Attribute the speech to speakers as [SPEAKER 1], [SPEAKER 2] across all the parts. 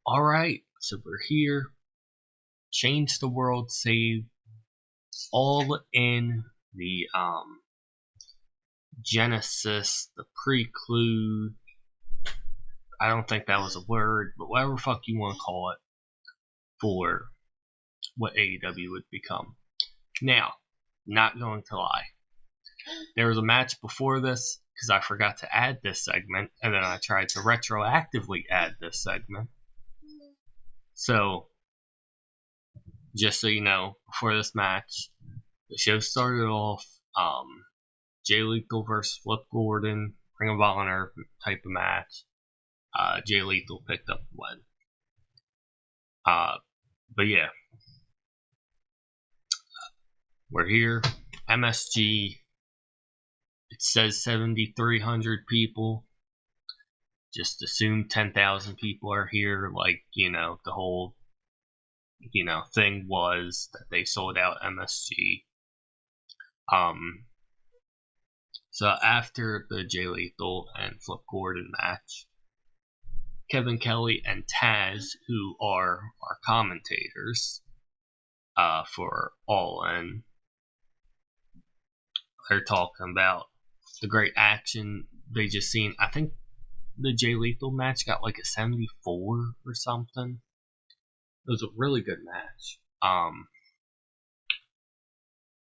[SPEAKER 1] Alright, so we're here. Change the World Save. All in the Genesis, the preclude. I don't think that was a word, but whatever fuck you want to call it for what AEW would become. Now, not going to lie. There was a match before this because I forgot to add this segment, and then I tried to retroactively add this segment. So, just so you know, before this match, the show started off Jay Lethal versus Flip Gordon, Ring of Honor type of match. Jay Lethal picked up the win. But yeah, we're here. MSG. It says 7,300 people. Just assume 10,000 people are here. Like, the whole, thing was that they sold out MSG. So after the Jay Lethal and Flip Gordon match, Kevin Kelly and Taz, who are our commentators for All In, they're talking about the great action they just seen. I think the Jay Lethal match got like a 74 or something. It was a really good match.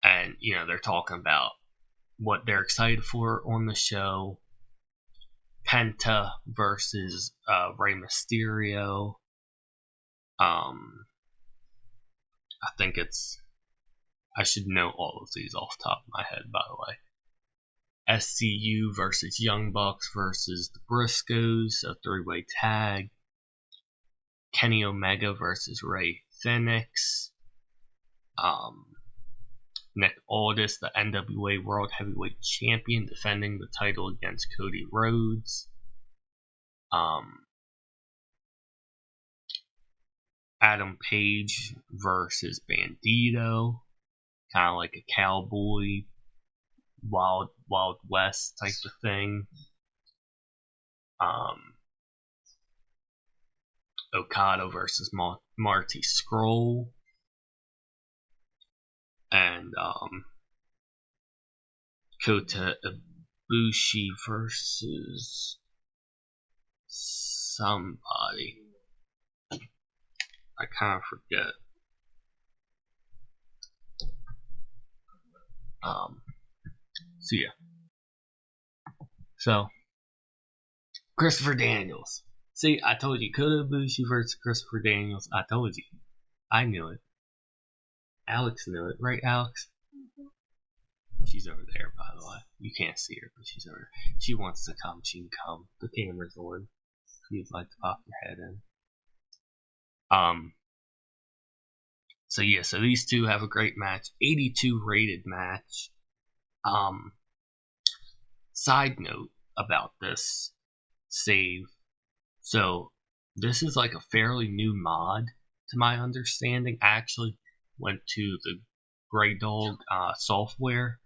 [SPEAKER 1] And they're talking about what they're excited for on the show. Penta versus Rey Mysterio. I think I should know all of these off the top of my head, by the way. SCU versus Young Bucks versus the Briscoes, a three-way tag. Kenny Omega versus Rey Fenix. Nick Aldis, the NWA World Heavyweight Champion, defending the title against Cody Rhodes. Adam Page versus Bandito, kind of like a cowboy, Wild West type of thing. Okada versus Marty Scurll. And Kota Ibushi versus somebody. I kind of forget. So yeah. So Christopher Daniels. See, I told you, Kota Ibushi versus Christopher Daniels. I told you. I knew it. Alex knew it, right, Alex? Mm-hmm. She's over there, by the way. You can't see her, but she's over there. She wants to come. She can come. The camera's on. If you'd like to pop your head in. So yeah, so these two have a great match. 82 rated match. Side note about this save. So this is like a fairly new mod, to my understanding. I actually went to the Grey Dog software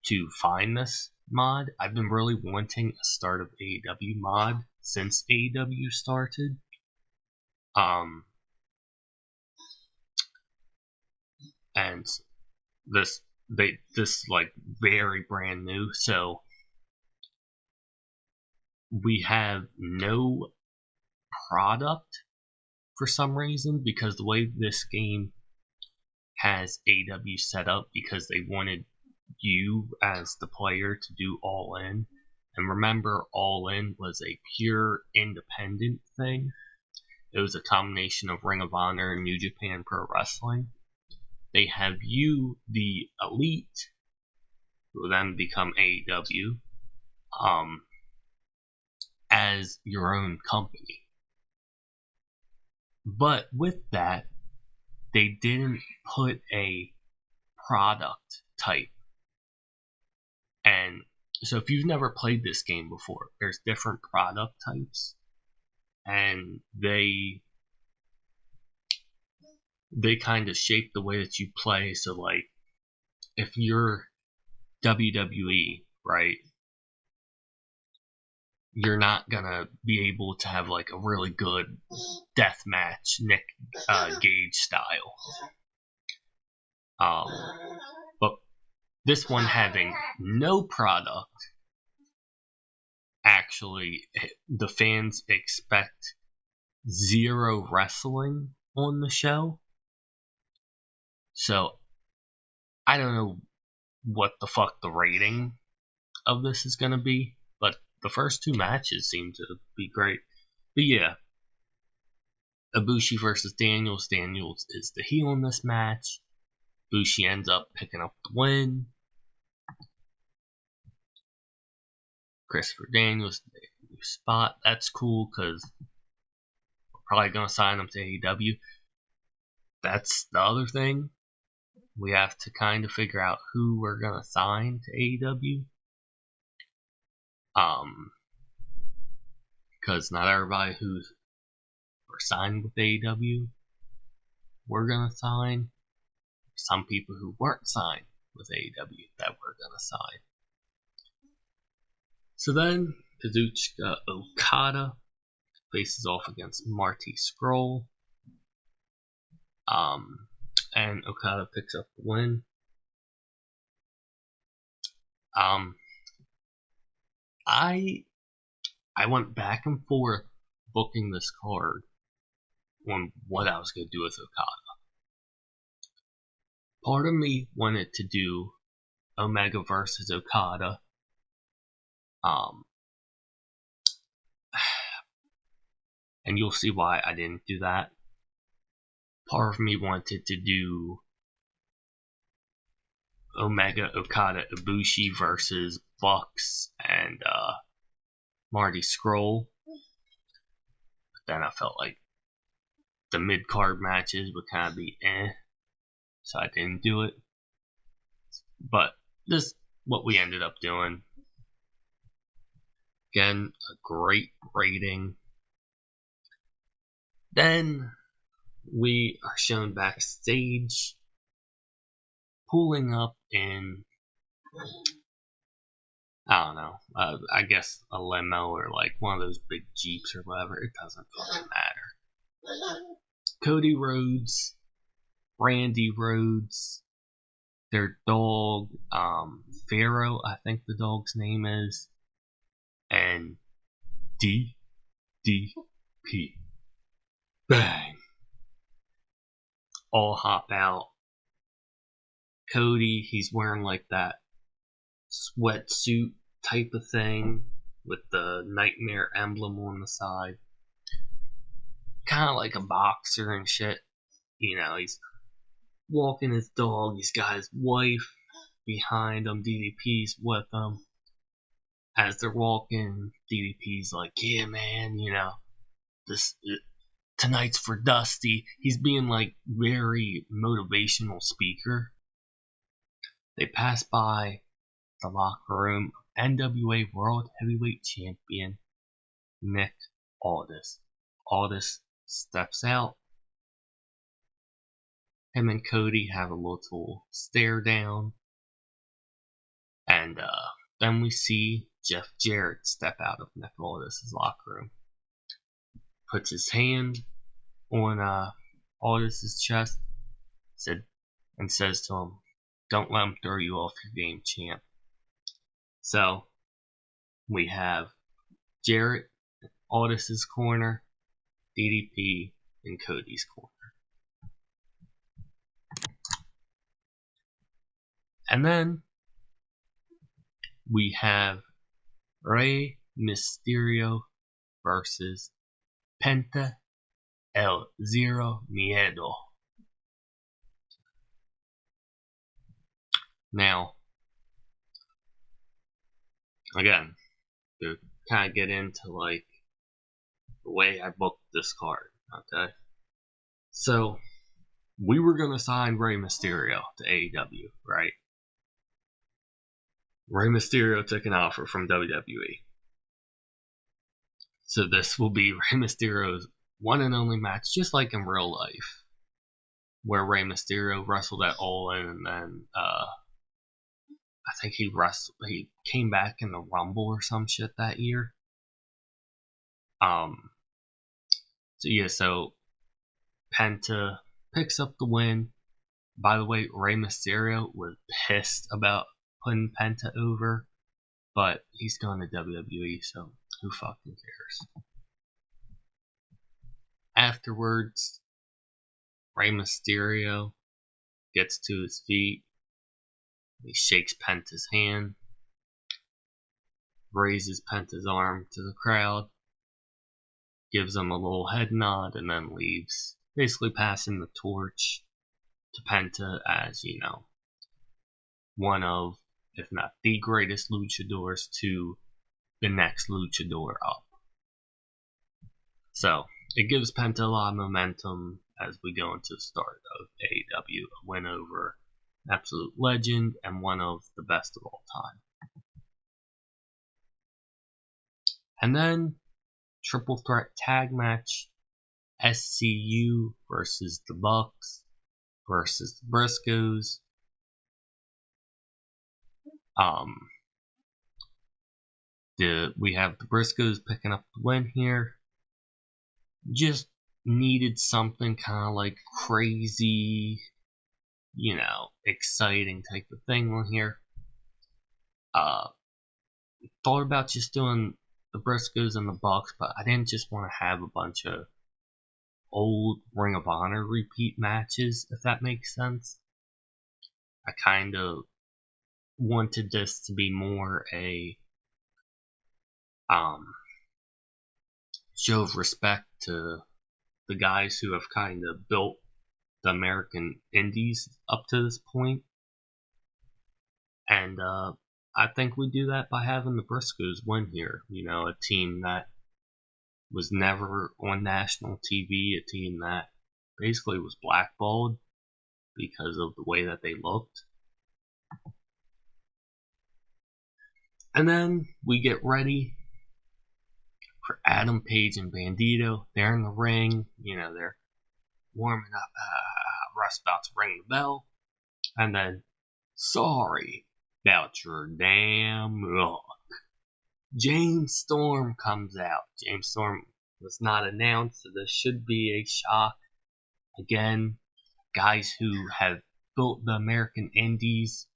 [SPEAKER 1] to find this mod. I've been really wanting a start of AEW mod since AEW started. And this like very brand new, so we have no product for some reason, because the way this game has AEW set up, because they wanted you as the player to do All In. And remember, All In was a pure independent thing. It was a combination of Ring of Honor and New Japan Pro Wrestling. They have you, the Elite, who will then become AEW, as your own company. But with that, they didn't put a product type. And so if you've never played this game before, there's different product types. And they kind of shape the way that you play. So like, if you're WWE, right, you're not gonna be able to have like a really good death match Nick Gage style. But this one having no product, actually, the fans expect zero wrestling on the show. So I don't know what the fuck the rating of this is gonna be, but the first two matches seem to be great. But yeah, Ibushi versus Daniels. Daniels is the heel in this match. Ibushi ends up picking up the win. Christopher Daniels, new spot. That's cool because we're probably going to sign him to AEW. That's the other thing. We have to kind of figure out who we're going to sign to AEW. Because not everybody who's signed with AEW we're going to sign. Some people who weren't signed with AEW that we're going to sign. So then, Kazuchika Okada faces off against Marty Scurll. And Okada picks up the win. I went back and forth booking this card on what I was going to do with Okada. Part of me wanted to do Omega versus Okada. And you'll see why I didn't do that. Part of me wanted to do Omega, Okada, Ibushi versus Bucks and Marty Scurll. But then I felt like the mid-card matches would kind of be so I didn't do it. But this is what we ended up doing. Again, a great rating. Then we are shown backstage pulling up in, I don't know, I guess a limo or like one of those big Jeeps or whatever. It doesn't fucking matter. Cody Rhodes, Randy Rhodes, their dog, Pharaoh, I think the dog's name is, and DDP. Bang! All hop out. Cody, he's wearing like that sweatsuit type of thing with the Nightmare emblem on the side. Kind of like a boxer and shit. You know, he's walking his dog. He's got his wife behind him. DDP's with him. As they're walking, DDP's like, yeah, man, you know, tonight's for Dusty. He's being like very motivational speaker. They pass by the locker room of NWA World Heavyweight Champion Nick Aldis. Aldis steps out. Him and Cody have a little stare down. And then we see Jeff Jarrett step out of Nick Aldis' locker room. Puts his hand on Aldis' chest and says to him, don't let him throw you off your game, champ. So, we have Jarrett, Aldis' corner, DDP, and Cody's corner. And then, we have Rey Mysterio versus Penta El Zero Miedo. Now, again, to kind of get into like the way I booked this card, okay? So, we were going to sign Rey Mysterio to AEW, right? Rey Mysterio took an offer from WWE. So this will be Rey Mysterio's one and only match, just like in real life, where Rey Mysterio wrestled at All In, and then I think he came back in the Rumble or some shit that year. So Penta picks up the win. By the way, Rey Mysterio was pissed about putting Penta over, but he's going to WWE, so who fucking cares? Afterwards, Rey Mysterio gets to his feet. He shakes Penta's hand, raises Penta's arm to the crowd, gives him a little head nod, and then leaves, basically passing the torch to Penta as, one of, if not the greatest luchadors to the next luchador up. So, it gives Penta a lot of momentum as we go into the start of AEW. A win over an absolute legend and one of the best of all time. And then, triple threat tag match, SCU versus the Bucks versus the Briscoes. We have the Briscoes picking up the win here. Just needed something kind of like crazy, exciting type of thing on here. Thought about just doing the Briscoes and the Bucks, but I didn't just want to have a bunch of old Ring of Honor repeat matches, if that makes sense. I kind of wanted this to be more a show of respect to the guys who have kind of built the American Indies up to this point. And I think we do that by having the Briscoes win here. A team that was never on national TV, a team that basically was blackballed because of the way that they looked. And then we get ready for Adam Page and Bandito. They're in the ring, they're warming up. Russ about to ring the bell. And then, sorry about your damn luck. James Storm comes out. James Storm was not announced, so this should be a shock. Again, guys who have built the American Indies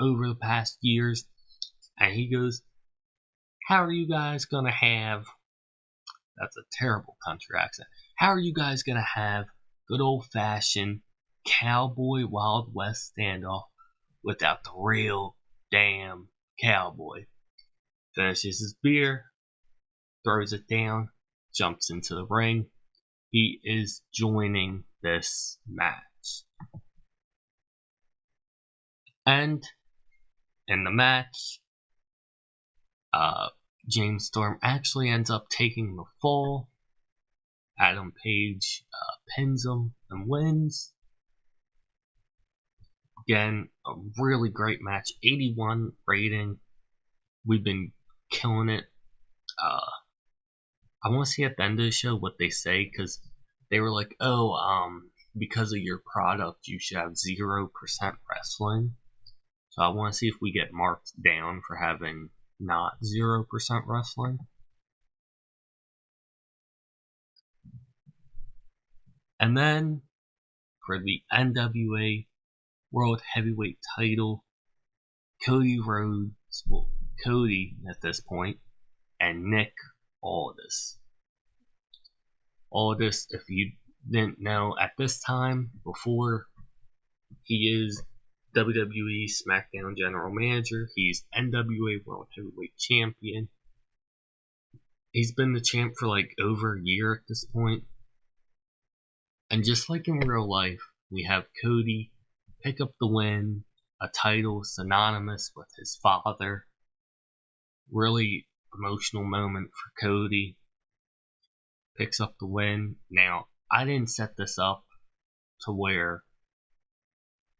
[SPEAKER 1] over the past years. And he goes, how are you guys gonna have, that's a terrible country accent, how are you guys gonna have good old fashioned cowboy Wild West standoff without the real damn cowboy? Finishes his beer, throws it down, jumps into the ring. He is joining this match. And in the match, James Storm actually ends up taking the fall. Adam Page pins him and wins. Again, a really great match. 81 rating. We've been killing it. I want to see at the end of the show what they say, because they were like, because of your product, you should have 0% wrestling. So I want to see if we get marked down for having not 0% wrestling. And then, for the NWA World Heavyweight title, Cody Rhodes, Cody at this point, and Nick Aldis. Aldis, if you didn't know, at this time, before he is WWE SmackDown General Manager, he's NWA World Heavyweight Champion. He's been the champ for like over a year at this point. And just like in real life, we have Cody pick up the win, a title synonymous with his father. Really emotional moment for Cody. Picks up the win. Now, I didn't set this up to where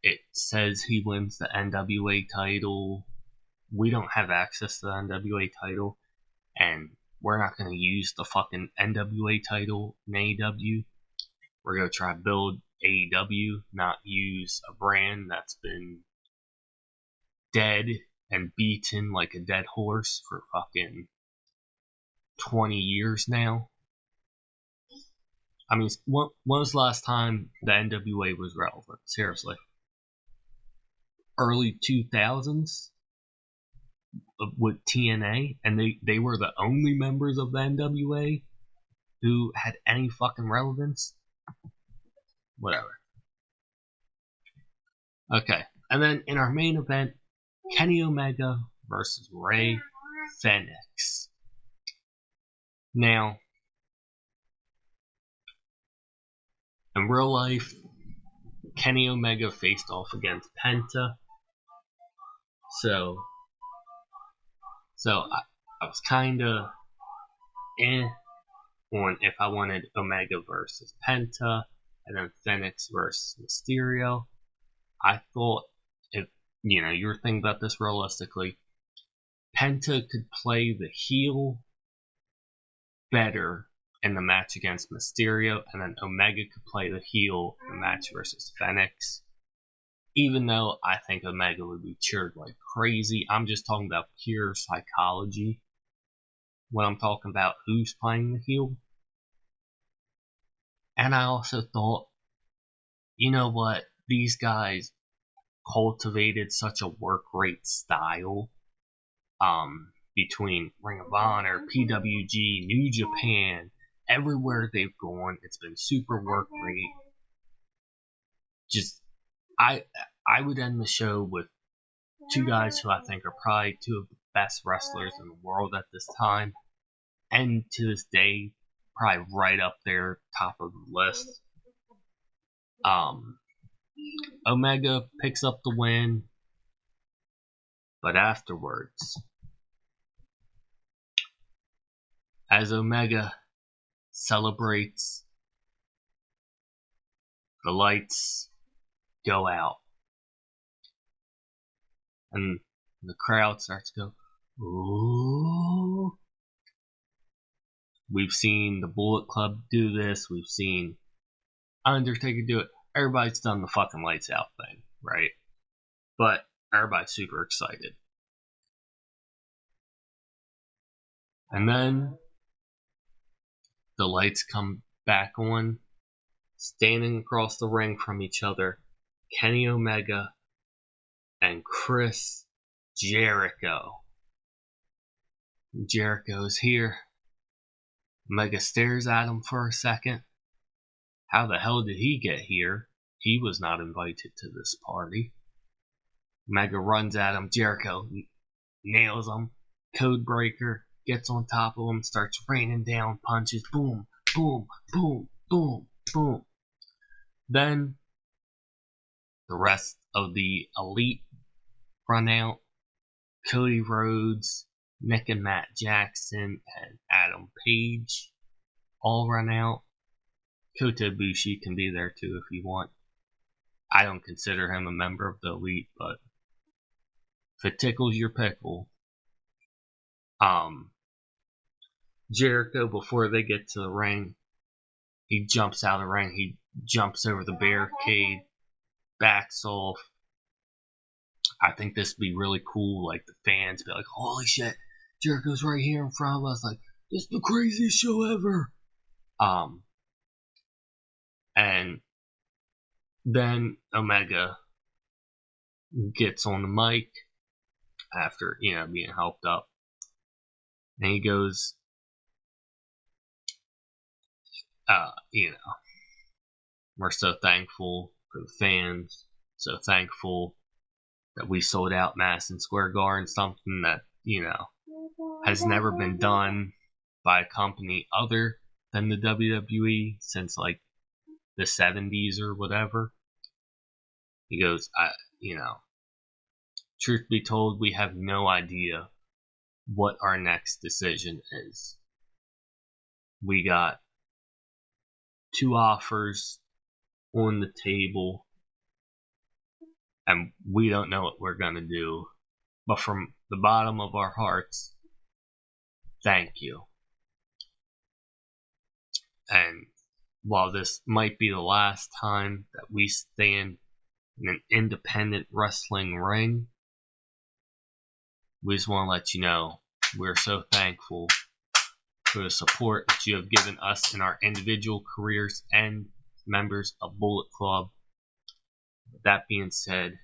[SPEAKER 1] it says he wins the NWA title. We don't have access to the NWA title, and we're not going to use the fucking NWA title in AEW. We're going to try to build AEW, not use a brand that's been dead and beaten like a dead horse for fucking 20 years now. I mean, when was the last time the NWA was relevant? Seriously. Early 2000s with TNA, and they were the only members of the NWA who had any fucking relevance. Whatever. Okay, and then in our main event, Kenny Omega versus Rey Fenix. Now, in real life, Kenny Omega faced off against Penta. So I was kinda on if I wanted Omega versus Penta, and then Fenix versus Mysterio. I thought, if you were thinking about this realistically, Penta could play the heel better in the match against Mysterio, and then Omega could play the heel in the match versus Fenix. Even though I think Omega would be cheered like crazy, I'm just talking about pure psychology when I'm talking about who's playing the heel. And I also thought, you know what, these guys cultivated such a work rate style between Ring of Honor, PWG, New Japan, everywhere they've gone, it's been super work rate. Just, I would end the show with two guys who I think are probably two of the best wrestlers in the world at this time, and to this day, probably right up there, top of the list. Omega picks up the win, but afterwards, as Omega celebrates, the lights go out, and the crowd starts to go, ooh. We've seen the Bullet Club do this, we've seen Undertaker do it. Everybody's done the fucking lights out thing, right? But everybody's super excited. And then the lights come back on, standing across the ring from each other, Kenny Omega and Chris Jericho. Jericho's here. Omega stares at him for a second. How the hell did he get here? He was not invited to this party. Omega runs at him. Jericho nails him. Codebreaker gets on top of him, starts raining down punches. Boom, boom, boom, boom, boom. Then the rest of the Elite run out. Cody Rhodes, Nick and Matt Jackson, and Adam Page all run out. Kota Ibushi can be there too if you want. I don't consider him a member of the Elite, but if it tickles your pickle. Jericho, before they get to the ring, he jumps out of the ring, he jumps over the barricade, backs off. I think this would be really cool, like the fans be like, holy shit, Jericho's right here in front of us, like, this is the craziest show ever. And then Omega gets on the mic after, being helped up. And he goes, we're so thankful for the fans, so thankful that we sold out Madison Square Garden, something that, has never been done by a company other than the WWE since, like, the 70s or whatever. He goes, truth be told, we have no idea what our next decision is. We got 2 offers on the table, and we don't know what we're gonna do. But from the bottom of our hearts, thank you. And while this might be the last time that we stand in an independent wrestling ring, we just want to let you know we're so thankful for the support that you have given us in our individual careers and members of Bullet Club. With that being said,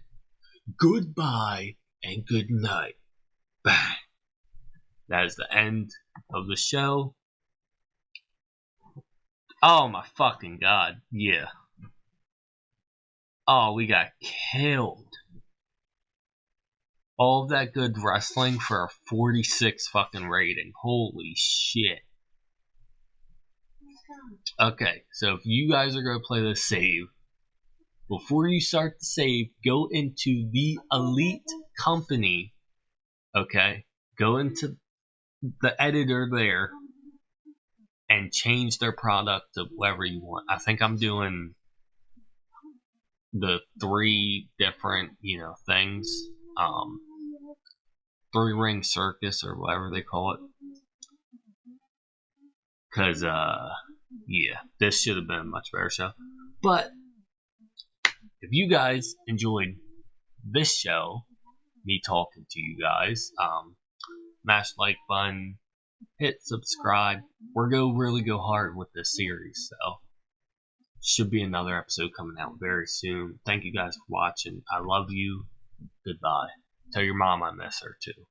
[SPEAKER 1] goodbye and good night. Bang. That is the end of the show. Oh my fucking god, yeah. Oh, we got killed. All of that good wrestling for a 46 fucking rating. Holy shit. Okay, so if you guys are going to play the save, before you start the save, go into the Elite Company. Okay? Go into the editor there and change their product to whatever you want. I think I'm doing the 3 different, things. 3-ring circus or whatever they call it. Cause, yeah, this should have been a much better show. But, if you guys enjoyed this show, me talking to you guys, smash like button, hit subscribe. We're going to really go hard with this series, so should be another episode coming out very soon. Thank you guys for watching. I love you. Goodbye. Tell your mom I miss her too.